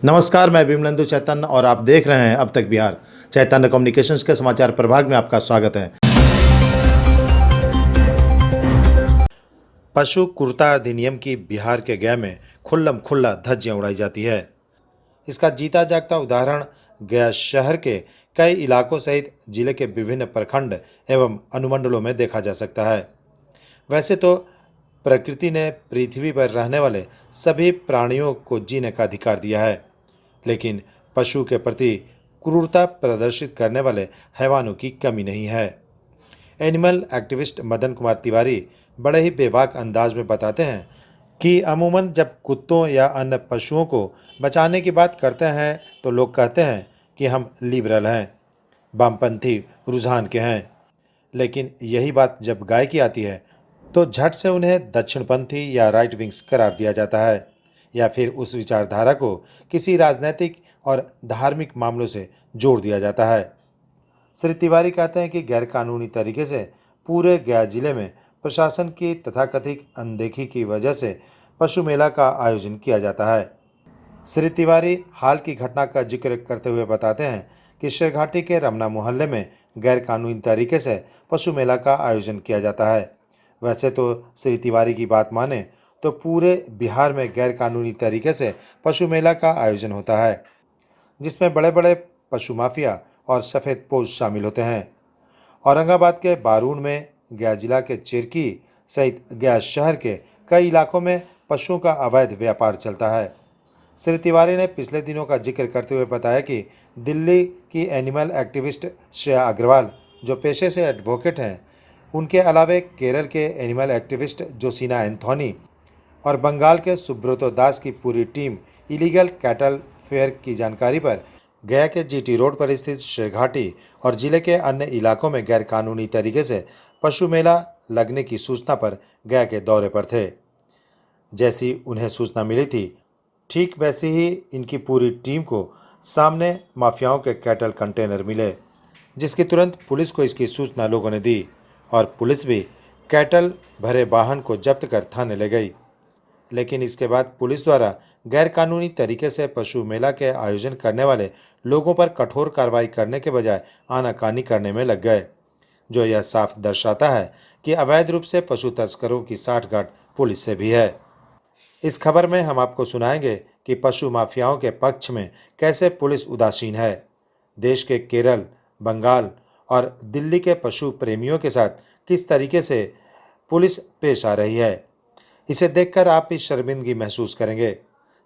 नमस्कार, मैं विमलेंदु चैतन्य और आप देख रहे हैं अब तक बिहार। चैतन्य कम्युनिकेशंस के समाचार प्रभाग में आपका स्वागत है। पशु क्रूरता अधिनियम की बिहार के गया में खुल्लम खुल्ला धज्जियां उड़ाई जाती है। इसका जीता जागता उदाहरण गया शहर के कई इलाकों सहित जिले के विभिन्न प्रखंड एवं अनुमंडलों में देखा जा सकता है। वैसे तो प्रकृति ने पृथ्वी पर रहने वाले सभी प्राणियों को जीने का अधिकार दिया है, लेकिन पशु के प्रति क्रूरता प्रदर्शित करने वाले हैवानों की कमी नहीं है। एनिमल एक्टिविस्ट मदन कुमार तिवारी बड़े ही बेबाक अंदाज में बताते हैं कि अमूमन जब कुत्तों या अन्य पशुओं को बचाने की बात करते हैं तो लोग कहते हैं कि हम लिबरल हैं, वामपंथी रुझान के हैं, लेकिन यही बात जब गाय की आती है तो झट से उन्हें दक्षिणपंथी या राइट विंग्स करार दिया जाता है, या फिर उस विचारधारा को किसी राजनीतिक और धार्मिक मामलों से जोड़ दिया जाता है। श्री तिवारी कहते हैं कि गैरकानूनी तरीके से पूरे गया जिले में प्रशासन की तथाकथित अनदेखी की वजह से पशु मेला का आयोजन किया जाता है। श्री तिवारी हाल की घटना का जिक्र करते हुए बताते हैं कि शेरघाटी के रमना मोहल्ले में गैरकानूनी तरीके से पशु मेला का आयोजन किया जाता है। वैसे तो श्री तिवारी की बात माने तो पूरे बिहार में गैरकानूनी तरीके से पशु मेला का आयोजन होता है, जिसमें बड़े बड़े पशु माफिया और सफ़ेद पोश शामिल होते हैं। औरंगाबाद के बारून में, गया जिला के चिरकी सहित गया शहर के कई इलाकों में पशुओं का अवैध व्यापार चलता है। श्री तिवारी ने पिछले दिनों का जिक्र करते हुए बताया कि दिल्ली की एनिमल एक्टिविस्ट श्रेया अग्रवाल, जो पेशे से एडवोकेट हैं, उनके अलावे केरल के एनिमल एक्टिविस्ट जोसिना एंथोनी और बंगाल के सुब्रतो दास की पूरी टीम इलीगल कैटल फेयर की जानकारी पर गया के जीटी रोड पर स्थित शेरघाटी और जिले के अन्य इलाकों में गैरकानूनी तरीके से पशु मेला लगने की सूचना पर गया के दौरे पर थे। जैसी उन्हें सूचना मिली थी, ठीक वैसी ही इनकी पूरी टीम को सामने माफियाओं के कैटल कंटेनर मिले, जिसकी तुरंत पुलिस को इसकी सूचना लोगों ने दी और पुलिस भी कैटल भरे वाहन को जब्त कर थाने ले गई। लेकिन इसके बाद पुलिस द्वारा गैरकानूनी तरीके से पशु मेला के आयोजन करने वाले लोगों पर कठोर कार्रवाई करने के बजाय आनाकानी करने में लग गए, जो यह साफ दर्शाता है कि अवैध रूप से पशु तस्करों की साठगांठ पुलिस से भी है। इस खबर में हम आपको सुनाएंगे कि पशु माफियाओं के पक्ष में कैसे पुलिस उदासीन है। देश के केरल, बंगाल और दिल्ली के पशु प्रेमियों के साथ किस तरीके से पुलिस पेश आ रही है, इसे देखकर आप भी शर्मिंदगी महसूस करेंगे।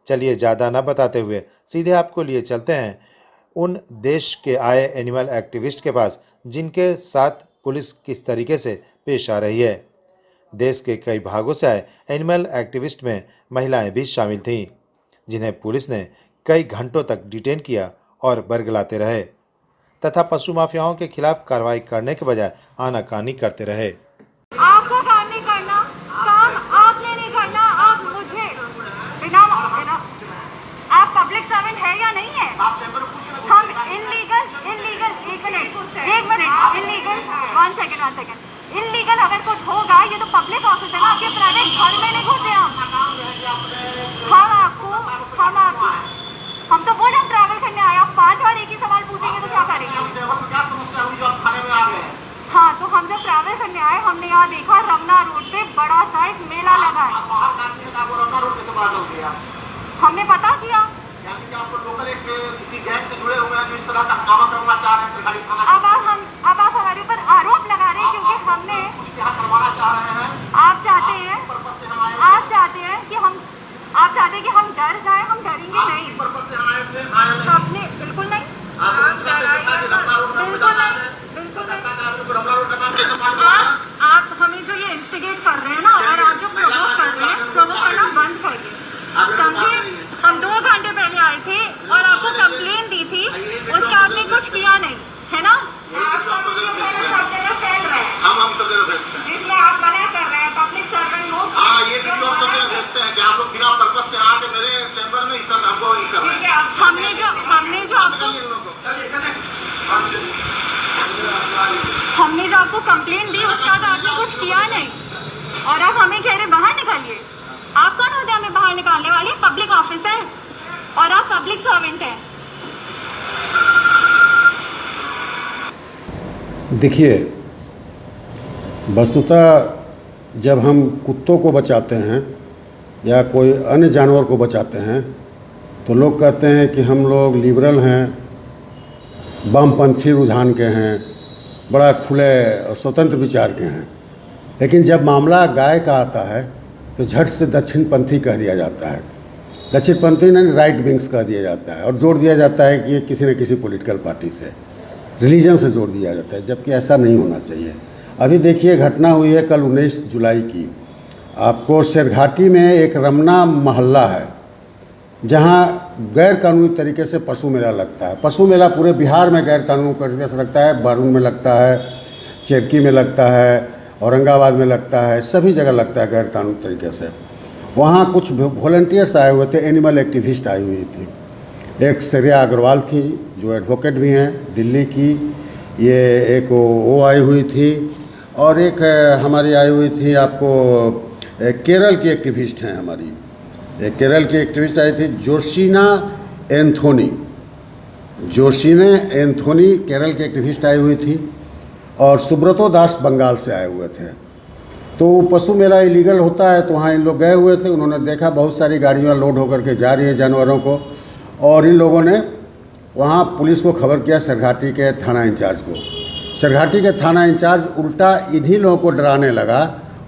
चलिए ज़्यादा न बताते हुए सीधे आपको लिए चलते हैं उन देश के आए एनिमल एक्टिविस्ट के पास, जिनके साथ पुलिस किस तरीके से पेश आ रही है। देश के कई भागों से आए एनिमल एक्टिविस्ट में महिलाएं भी शामिल थीं, जिन्हें पुलिस ने कई घंटों तक डिटेन किया और बरगलाते रहे तथा पशु माफियाओं के खिलाफ कार्रवाई करने के बजाय आनाकानी करते रहे। आपको काम नहीं करना, काम आपने नहीं करना, आप मुझे बिना आप पब्लिक सर्वेंट है या नहीं है? हम इलीगल एक minute illegal one second illegal अगर कुछ होगा, ये तो पब्लिक ऑफिस है ना, आपके प्राइवेट घर में नहीं घुसे हम तो बोले हम ट्रैवल करने आए। आप 5 बार एक ही सवाल पूछेंगे तो क्या करेंगे? हाँ, तो हम जब ट्रैवल करने आए, हमने यहाँ देखा रमना रोड पे बड़ा सा एक मेला लगा है। हमने पता किया, अब आप हमारे ऊपर आरोप लगा रहे हैं क्योंकि हमने आप चाहते हैं कि हम डर जाएं। हम डरेंगे नहीं, हमने बिल्कुल नहीं, आप हमें जो ये इंस्टिगेट कर रहे हैं ना, और आप जो प्रोवोक कर रहे हैं, प्रोवोक करना बंद करिए। समझिए, हम 2 घंटे पहले आए थे और आपको कंप्लेन दी थी, उसका आपने कुछ किया नहीं, है ना? हम सब जगह भेजते हैं, इसमें आप मना कर रहे हैं पब्लिक सर्वेंट हो। हाँ, ये भी लोग सब जगह भेजते हैं कि आप लोग बिना पर्पस के आके मेरे चैम्बर में इस तरह हमको ये कर रहे हैं। हमने जो आपको कंप्लेन दी, उसका तो आपने कुछ किया नहीं, और आप हमें कह रहे बाहर निकालिए। आप कौन होते हैं हमें बाहर निकालने वाले? पब्लिक ऑफिस है, और आप पब्लिक सर्वेंट हैं। देखिए, वस्तुतः जब हम कुत्तों को बचाते हैं या कोई अन्य जानवर को बचाते हैं तो लोग कहते हैं कि हम लोग लिबरल हैं, वामपंथी रुझान के हैं, बड़ा खुले और स्वतंत्र विचार के हैं। लेकिन जब मामला गाय का आता है तो झट से दक्षिणपंथी कह दिया जाता है। दक्षिणपंथी ने राइट विंग्स कह दिया जाता है और जोड़ दिया जाता है कि ये किसी न किसी पॉलिटिकल पार्टी से, रिलीजन से जोड़ दिया जाता है, जबकि ऐसा नहीं होना चाहिए। अभी देखिए, घटना हुई है कल 19 जुलाई की। आपको शेरघाटी में एक रमना मोहल्ला है जहाँ गैर कानूनी तरीके से पशु मेला लगता है। पशु मेला पूरे बिहार में गैर कानूनी तरीके से लगता है। बारून में लगता है, चेरकी में लगता है, औरंगाबाद में लगता है, सभी जगह लगता है गैर कानूनी तरीके से। वहाँ कुछ वॉलंटियर्स आए हुए थे, एनिमल एक्टिविस्ट आई हुई थी। एक श्रेया अग्रवाल थी जो एडवोकेट भी हैं दिल्ली की, ये एक वो आई हुई थी, और एक हमारी आई हुई थी आपको केरल की एक्टिविस्ट हैं हमारी, एक केरल की एक्टिविस्ट आई थी जोशीना एंथोनी। जोशीना एंथोनी केरल की एक्टिविस्ट आई हुई थी, और सुब्रतो दास बंगाल से आए हुए थे। तो पशु मेला इलीगल होता है, तो वहाँ इन लोग गए हुए थे। उन्होंने देखा बहुत सारी गाड़ियाँ लोड होकर के जा रही है जानवरों को, और इन लोगों ने वहाँ पुलिस को खबर किया, शेरघाटी के थाना इंचार्ज को। शेरघाटी के थाना इंचार्ज उल्टा इन्हीं लोगों को डराने लगा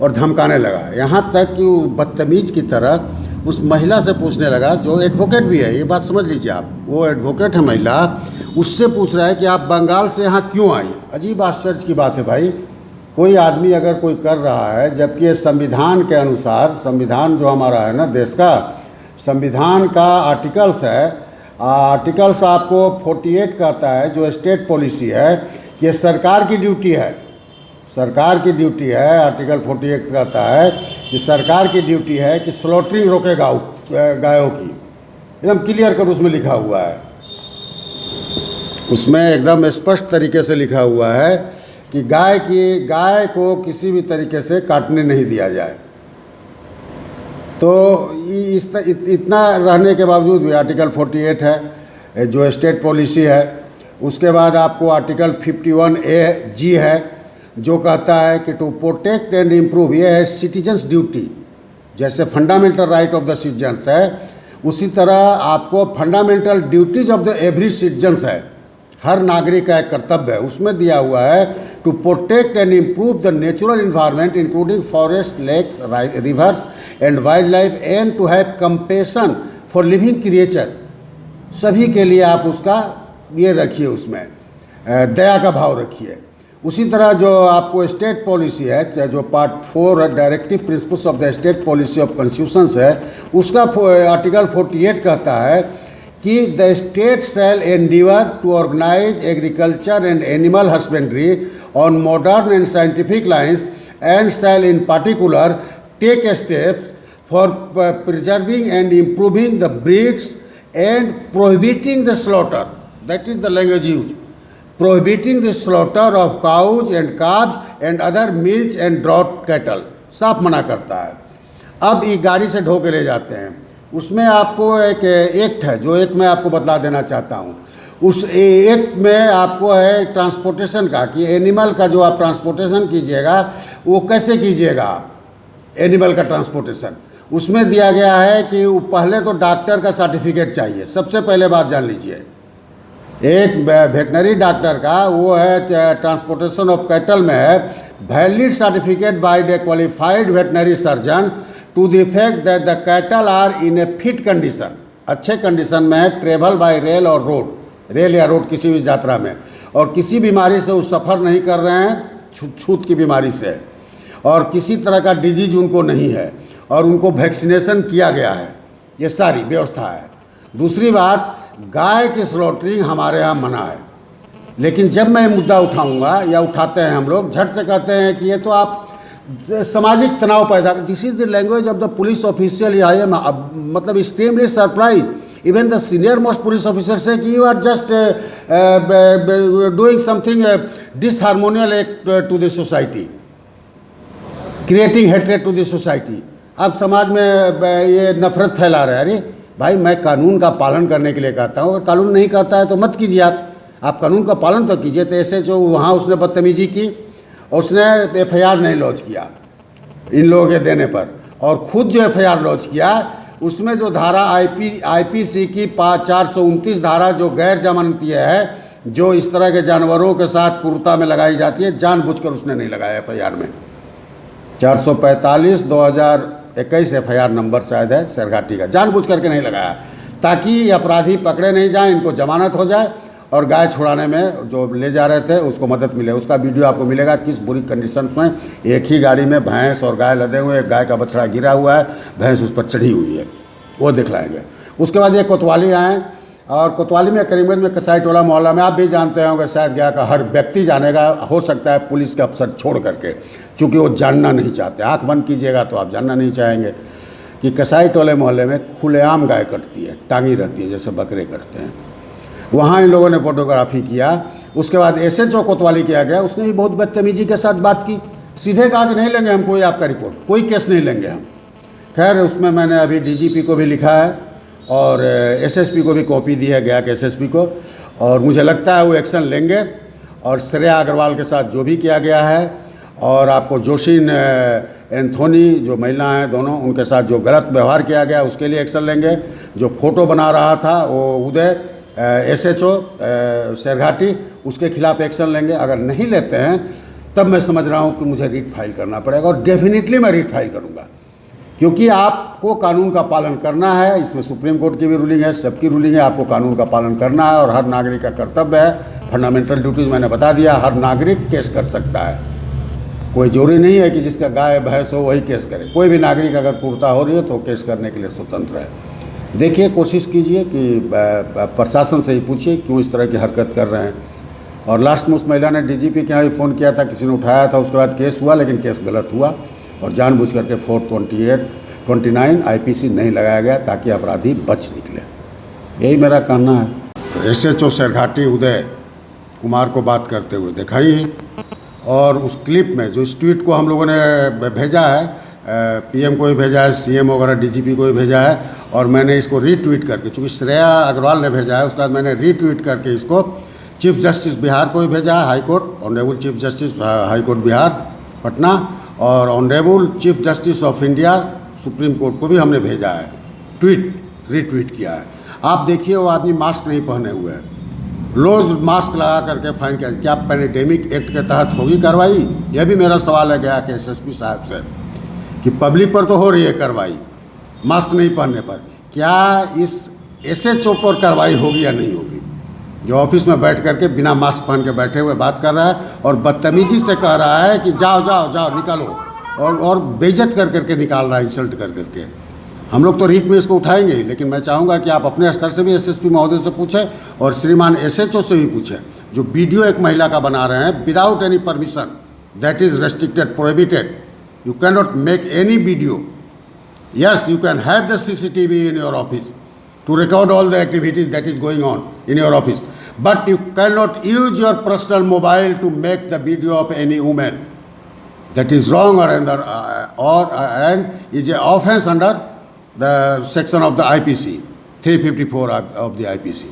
और धमकाने लगा, यहाँ तक कि वो बदतमीज़ की तरह उस महिला से पूछने लगा, जो एडवोकेट भी है, ये बात समझ लीजिए आप, वो एडवोकेट है महिला, उससे पूछ रहा है कि आप बंगाल से यहाँ क्यों आई। अजीब आश्चर्य की बात है भाई, कोई आदमी अगर कोई कर रहा है, जबकि ये संविधान के अनुसार, संविधान जो हमारा है ना देश का, संविधान का आर्टिकल्स है, आर्टिकल्स आपको 48 कहता है, जो स्टेट पॉलिसी है, कि ये सरकार की ड्यूटी है, सरकार की ड्यूटी है। आर्टिकल 48 कहता है कि सरकार की ड्यूटी है कि स्लॉटरिंग रोके गायों की, एकदम क्लियर कट उसमें लिखा हुआ है। उसमें एकदम स्पष्ट तरीके से लिखा हुआ है कि गाय को किसी भी तरीके से काटने नहीं दिया जाए। तो इतना रहने के बावजूद भी आर्टिकल 48 है जो स्टेट पॉलिसी है। उसके बाद आपको आर्टिकल 51A(G) है जो कहता है कि टू प्रोटेक्ट एंड इम्प्रूव, ये है सिटीजन्स ड्यूटी। जैसे fundamental right of the citizens है, उसी तरह आपको fundamental duties of the every citizens है, हर नागरिक का एक कर्तव्य है। उसमें दिया हुआ है to protect and improve the natural environment including forest, lakes, rivers and wildlife, and to have compassion for living creature. सभी के लिए आप उसका ये रखिए, उसमें दया का भाव रखिए। उसी तरह जो आपको स्टेट पॉलिसी है, जो part 4 directive principles of the state policy of constitutions है, उसका आर्टिकल 48 कहता है कि the state shall endeavour to organise agriculture and animal husbandry on modern and scientific lines and shall in particular take steps for preserving and improving the breeds and prohibiting the slaughter, that is the language use, prohibiting the slaughter of cows and calves and other milch and draught cattle, साफ मना करता है। अब ये गाड़ी से ढो के ले जाते हैं, उसमें आपको एक एक्ट है, जो एक मैं आपको बतला देना चाहता हूँ। उस एक्ट में आपको है ट्रांसपोर्टेशन का, कि एनिमल का जो आप ट्रांसपोर्टेशन कीजिएगा वो कैसे कीजिएगा आप एनिमल का ट्रांसपोर्टेशन। उसमें दिया गया है कि पहले तो डॉक्टर का सर्टिफिकेट चाहिए, सबसे पहले बात जान लीजिए। एक वेटनरी डॉक्टर का वो है ट्रांसपोर्टेशन ऑफ कैटल में है valid certificate by the qualified veterinary surgeon to the effect that the cattle are in a fit condition, अच्छे कंडीशन में है, ट्रेवल बाय रेल और रोड, रेल या रोड किसी भी यात्रा में, और किसी बीमारी से वो सफ़र नहीं कर रहे हैं, छूत की बीमारी से, और किसी तरह का डिजीज उनको नहीं है, और उनको वैक्सीनेशन किया गया है। ये सारी व्यवस्था है। दूसरी बात, गाय की स्लॉटरिंग हमारे यहाँ मना है, लेकिन जब मैं मुद्दा उठाऊंगा या उठाते हैं हम लोग, झट से कहते हैं कि ये तो आप सामाजिक तनाव पैदा, this is the language of the police official. I am मतलब extremely surprise, even the senior most police officer से कि you are just doing something disharmonial act to the society, creating hatred to the society. अब समाज में ये नफरत फैला रहे हैं। अरे भाई मैं कानून का पालन करने के लिए कहता हूँ, अगर कानून नहीं कहता है तो मत कीजिए आप कानून का पालन तो कीजिए। तो ऐसे जो वहाँ उसने बदतमीजी की और उसने FIR नहीं लॉन्च किया इन लोगों के देने पर, और ख़ुद जो FIR लॉन्च किया उसमें जो धारा IPC की 429 धारा जो गैर जमानती है, जो इस तरह के जानवरों के साथ क्रूरता में लगाई जाती है, जानबूझकर उसने नहीं लगाया FIR में। 445/2021 FIR नंबर शायद है सरघाटी का, जानबूझ करके नहीं लगाया ताकि ये अपराधी पकड़े नहीं जाएं, इनको जमानत हो जाए और गाय छुड़ाने में जो ले जा रहे थे उसको मदद मिले। उसका वीडियो आपको मिलेगा किस बुरी कंडीशन में एक ही गाड़ी में भैंस और गाय लदे हुए, एक गाय का बछड़ा गिरा हुआ है, भैंस उस पर चढ़ी हुई है, वो दिखलाएंगे। उसके बाद ये कोतवाली आए, और कोतवाली में करीमगंज में कसाई टोला मोहल्ला में आप भी जानते होंगे, शायद गया का हर व्यक्ति जानेगा, हो सकता है पुलिस के अफसर छोड़ करके, चूँकि वो जानना नहीं चाहते। आँख बंद कीजिएगा तो आप जानना नहीं चाहेंगे कि कसाई टोले मोहल्ले में खुलेआम गाय कटती है, टांगी रहती है जैसे बकरे कटते हैं। वहाँ इन लोगों ने फोटोग्राफी किया। उसके बाद SHO कोतवाली किया गया, उसने भी बहुत बदतमीजी के साथ बात की, सीधे कहा कि नहीं लेंगे हम कोई आपका रिपोर्ट, कोई केस नहीं लेंगे हम। खैर उसमें मैंने अभी DGP को भी लिखा है और SSP को भी कॉपी दी है, गया के SSP को, और मुझे लगता है वो एक्शन लेंगे। और श्रेया अग्रवाल के साथ जो भी किया गया है, और आपको जोशीन एंथोनी जो महिला हैं दोनों, उनके साथ जो गलत व्यवहार किया गया उसके लिए एक्शन लेंगे। जो फ़ोटो बना रहा था वो उदय SHO सरघाटी, उसके खिलाफ एक्शन लेंगे। अगर नहीं लेते हैं तब मैं समझ रहा हूँ कि मुझे रीट फाइल करना पड़ेगा, और डेफिनेटली मैं रीट फाइल करूँगा, क्योंकि आपको कानून का पालन करना है। इसमें सुप्रीम कोर्ट की भी रूलिंग है, सबकी रूलिंग है, आपको कानून का पालन करना है और हर नागरिक का कर्तव्य है। फंडामेंटल ड्यूटीज़ मैंने बता दिया, हर नागरिक केस कर सकता है, कोई जरूरी नहीं है कि जिसका गाय भैंस हो वही केस करे। कोई भी नागरिक अगर क्रूरता हो रही है तो केस करने के लिए स्वतंत्र है। देखिए, कोशिश कीजिए कि प्रशासन से ही पूछिए क्यों इस तरह की हरकत कर रहे हैं। और लास्ट में उस महिला ने DGP के यहाँ भी फ़ोन किया था, किसी ने उठाया था, उसके बाद केस हुआ, लेकिन केस गलत हुआ और जानबूझ करके 428-29 IPC नहीं लगाया गया ताकि अपराधी बच निकले। यही मेरा कहना है। SHO सरघाटी उदय कुमार को बात करते हुए दिखाई, और उस क्लिप में जो इस ट्वीट को हम लोगों ने भेजा है, PM को भी भेजा है, CM वगैरह DGP को भी भेजा है, और मैंने इसको रीट्वीट करके, चूँकि श्रेया अग्रवाल ने भेजा है, उसके बाद मैंने रीट्वीट करके इसको चीफ जस्टिस बिहार को भी भेजा है, high court, honourable chief justice high court Bihar Patna, और honourable chief justice of India Supreme Court को भी हमने भेजा है, रीट्वीट किया है। आप देखिए वो आदमी मास्क नहीं पहने हुए है, रोज़ मास्क लगा करके फाइन किया। क्या पैंडेमिक एक्ट के तहत होगी कार्रवाई? यह भी मेरा सवाल है गया के SSP साहब से कि पब्लिक पर तो हो रही है कार्रवाई मास्क नहीं पहनने पर, क्या इस SHO पर कार्रवाई होगी या नहीं होगी, जो ऑफिस में बैठ करके बिना मास्क पहन के बैठे हुए बात कर रहा है और बदतमीजी से कह रहा है कि जाओ जाओ जाओ निकालो, और बेइज्जत कर करके निकाल रहा है, इंसल्ट कर करके। हम लोग तो रीट में इसको उठाएंगे, लेकिन मैं चाहूँगा कि आप अपने स्तर से भी SSP महोदय से पूछें और श्रीमान SHO से भी पूछें। जो वीडियो एक महिला का बना रहे हैं without any permission, that is restricted, prohibited. You cannot make any video. Yes, you can have the CCTV in your office to record all the activities that is going on in your office, but you cannot use your personal mobile to make the video of any woman. That is wrong, and is an offence under the section of the IPC 354 of the IPC.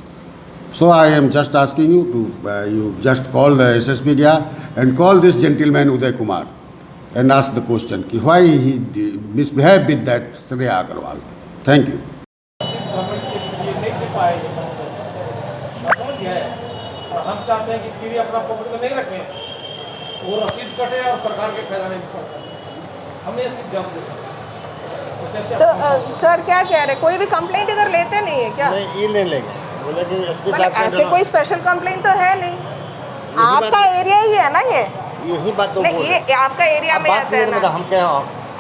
So I am just asking you to you just call the SSP Gaya and call this gentleman Uday Kumar and ask the question कि why he misbehaved with that Shreya Agarwal. Thank you. हम चाहते हैं कि कीड़ी अपना pocket में नहीं रखें, वो रसीद कटे और सरकार के खजाने में पड़ता है। हमने ये सिर्फ जवाब दिया। तो सर क्या कह रहे, कोई भी कंप्लेंट इधर लेते नहीं है क्या? नहीं, ये नहीं लेंगे, बोले कि SP साहब ऐसे कोई स्पेशल कंप्लेंट तो है नहीं, आपका एरिया ही है ना ये? यही बात तो नहीं, ये आपका एरिया में आता है ना? हम क्या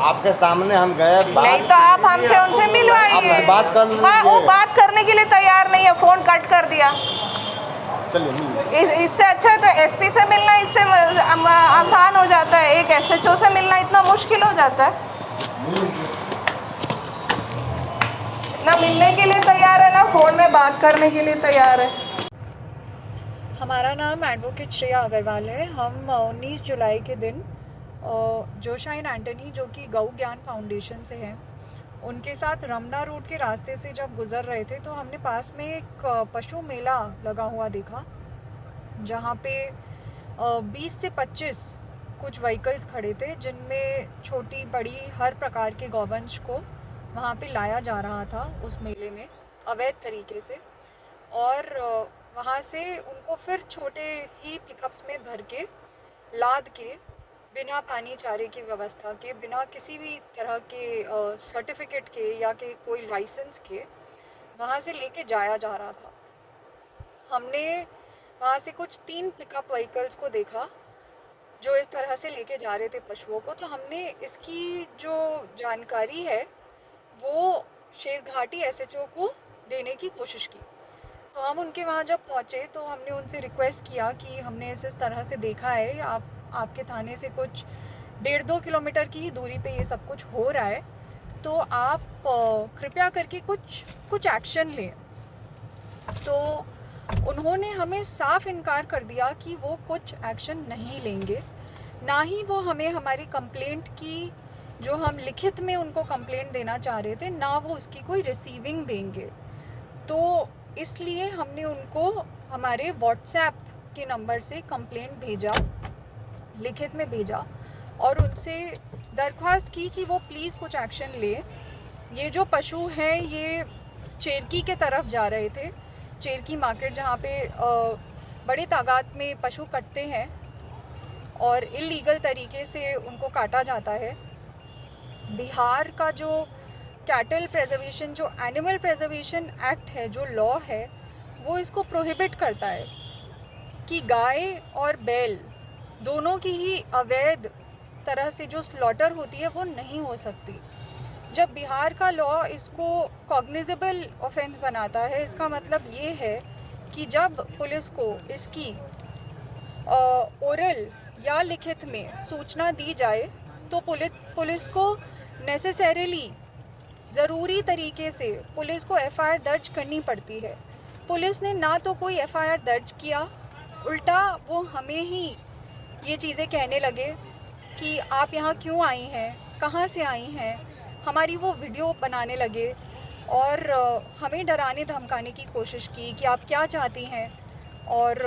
आपके सामने हम गए, नहीं तो आप हमसे उनसे मिलवाइए। बात कर लीजिए। वो बात करने के लिए तैयार नहीं है, फोन कट कर दिया। चलिए, इससे अच्छा है तो SP से मिलना, इससे आसान हो जाता है। एक SHO से मिलना इतना मुश्किल हो जाता है ना, मिलने के लिए तैयार है ना फोन में बात करने के लिए तैयार है। हमारा नाम एडवोकेट श्रेया अग्रवाल है। हम 19 जुलाई के दिन जोशाइन एंटनी जो कि गौ ज्ञान फाउंडेशन से हैं, उनके साथ रमना रूट के रास्ते से जब गुज़र रहे थे तो हमने पास में एक पशु मेला लगा हुआ देखा, जहाँ पे 20 से 25 कुछ व्हीकल्स खड़े थे, जिनमें छोटी बड़ी हर प्रकार के गौवंश को वहाँ पे लाया जा रहा था उस मेले में अवैध तरीके से। और वहाँ से उनको फिर छोटे ही पिकअप्स में भर के लाद के बिना पानी चारे की व्यवस्था के, बिना किसी भी तरह के सर्टिफिकेट के या के कोई लाइसेंस के वहाँ से लेके जाया जा रहा था। हमने वहाँ से कुछ 3 पिकअप व्हीकल्स को देखा जो इस तरह से लेके जा रहे थे पशुओं को। तो हमने इसकी जो जानकारी है वो शेरघाटी SHO को देने की कोशिश की। तो हम उनके वहाँ जब पहुँचे तो हमने उनसे रिक्वेस्ट किया कि हमने इस तरह से देखा है, आपके थाने से कुछ 1.5-2 किलोमीटर की ही दूरी पे ये सब कुछ हो रहा है, तो आप कृपया करके कुछ एक्शन लें। तो उन्होंने हमें साफ इनकार कर दिया कि वो कुछ एक्शन नहीं लेंगे, ना ही वो हमें हमारी कंप्लेंट की, जो हम लिखित में उनको कंप्लेंट देना चाह रहे थे, ना वो उसकी कोई रिसीविंग देंगे। तो इसलिए हमने उनको हमारे व्हाट्सएप के नंबर से कंप्लेंट भेजा, लिखित में भेजा, और उनसे दरख्वास्त की कि वो प्लीज़ कुछ एक्शन ले। ये जो पशु हैं ये चेरकी के तरफ जा रहे थे, चेरकी मार्केट, जहाँ पे बड़े तादाद में पशु कटते हैं और इलीगल तरीके से उनको काटा जाता है। बिहार का जो कैटल प्रिजर्वेशन, जो एनिमल प्रिजर्वेशन एक्ट है, जो लॉ है, वो इसको प्रोहिबिट करता है कि गाय और बैल दोनों की ही अवैध तरह से जो स्लॉटर होती है वो नहीं हो सकती। जब बिहार का लॉ इसको कॉग्निजेबल ऑफेंस बनाता है, इसका मतलब ये है कि जब पुलिस को इसकी ओरल या लिखित में सूचना दी जाए तो पुलिस को नेसेसरीली ज़रूरी तरीके से पुलिस को FIR दर्ज करनी पड़ती है। पुलिस ने ना तो कोई FIR दर्ज किया, उल्टा वो हमें ही ये चीज़ें कहने लगे कि आप यहाँ क्यों आई हैं, कहाँ से आई हैं। हमारी वो वीडियो बनाने लगे और हमें डराने धमकाने की कोशिश की कि आप क्या चाहती हैं और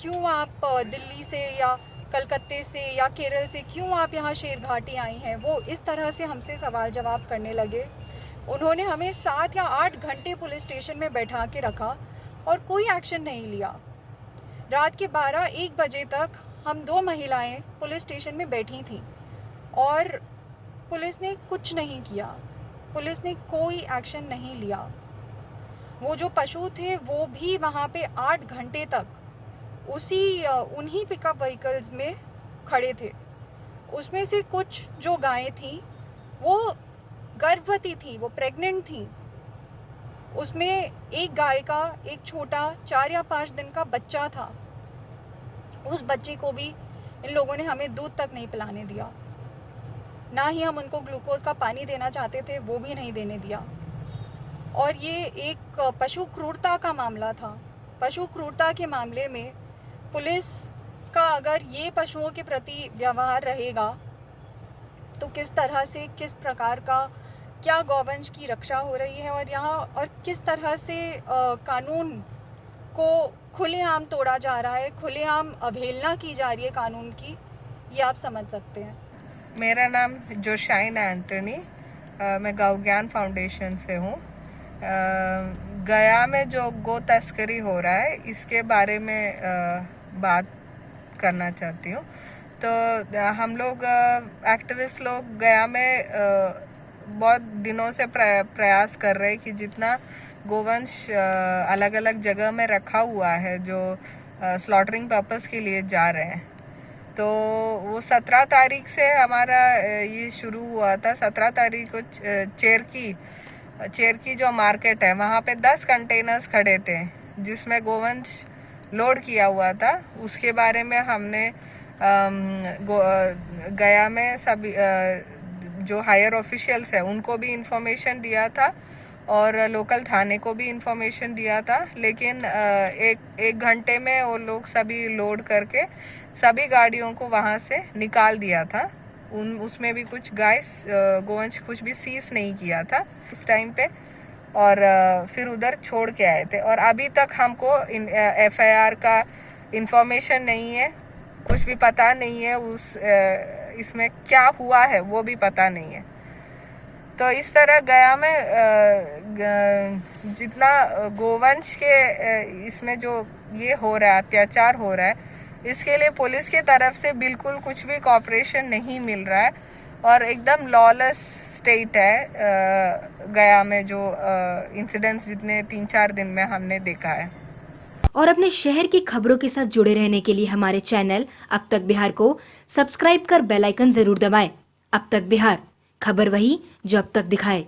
क्यों आप दिल्ली से या कलकत्ते से या केरल से क्यों आप यहाँ शेरघाटी आई हैं। वो इस तरह से हमसे सवाल जवाब करने लगे। उन्होंने हमें 7 या 8 घंटे पुलिस स्टेशन में बैठा के रखा और कोई एक्शन नहीं लिया। रात के 12-1 बजे तक हम 2 महिलाएं पुलिस स्टेशन में बैठी थीं और पुलिस ने कुछ नहीं किया, पुलिस ने कोई एक्शन नहीं लिया। वो जो पशु थे वो भी वहाँ पे 8 घंटे तक उन्हीं पिकअप व्हीकल्स में खड़े थे। उसमें से कुछ जो गायें थीं वो गर्भवती थी, वो प्रेग्नेंट थी। उसमें एक गाय का एक छोटा 4 या 5 दिन का बच्चा था। उस बच्चे को भी इन लोगों ने हमें दूध तक नहीं पिलाने दिया, ना ही हम उनको ग्लूकोज का पानी देना चाहते थे, वो भी नहीं देने दिया। और ये एक पशु क्रूरता का मामला था। पशु क्रूरता के मामले में पुलिस का अगर ये पशुओं के प्रति व्यवहार रहेगा तो किस तरह से, किस प्रकार का, क्या गौवंश की रक्षा हो रही है और यहाँ, और किस तरह से कानून को खुलेआम तोड़ा जा रहा है, खुलेआम अवहेलना की जा रही है कानून की, ये आप समझ सकते हैं। मेरा नाम जोशाइन एंटनी, मैं गौ ज्ञान फाउंडेशन से हूँ। गया में जो गो तस्करी हो रहा है इसके बारे में बात करना चाहती हूँ। तो हम लोग एक्टिविस्ट लोग गया में बहुत दिनों से प्रयास कर रहे हैं कि जितना गोवंश अलग अलग जगह में रखा हुआ है जो स्लॉटरिंग पर्पस के लिए जा रहे हैं, तो वो 17 तारीख से हमारा ये शुरू हुआ था। 17 तारीख को चेरकी जो मार्केट है वहाँ पे 10 कंटेनर्स खड़े थे जिसमें गोवंश लोड किया हुआ था। उसके बारे में हमने गया में सभी जो हायर ऑफिशियल्स है उनको भी इंफॉर्मेशन दिया था और लोकल थाने को भी इंफॉर्मेशन दिया था, लेकिन एक घंटे में वो लोग सभी लोड करके सभी गाड़ियों को वहाँ से निकाल दिया था। उसमें भी कुछ गाय गोवंश कुछ भी सीज नहीं किया था उस टाइम पे, और फिर उधर छोड़ के आए थे। और अभी तक हमको FIR का इंफॉर्मेशन नहीं है, कुछ भी पता नहीं है, इसमें क्या हुआ है वो भी पता नहीं है। तो इस तरह गया में जितना गोवंश के इसमें जो ये हो रहा है, अत्याचार हो रहा है, इसके लिए पुलिस की तरफ से बिल्कुल कुछ भी कॉपरेशन नहीं मिल रहा है और एकदम लॉलेस स्टेट है गया में। जो इंसिडेंट्स जितने 3-4 दिन में हमने देखा है। और अपने शहर की खबरों के साथ जुड़े रहने के लिए हमारे चैनल अब तक बिहार को सब्सक्राइब कर बेल आइकन जरूर दबाएं। अब तक बिहार, खबर वही जो अब तक दिखाए।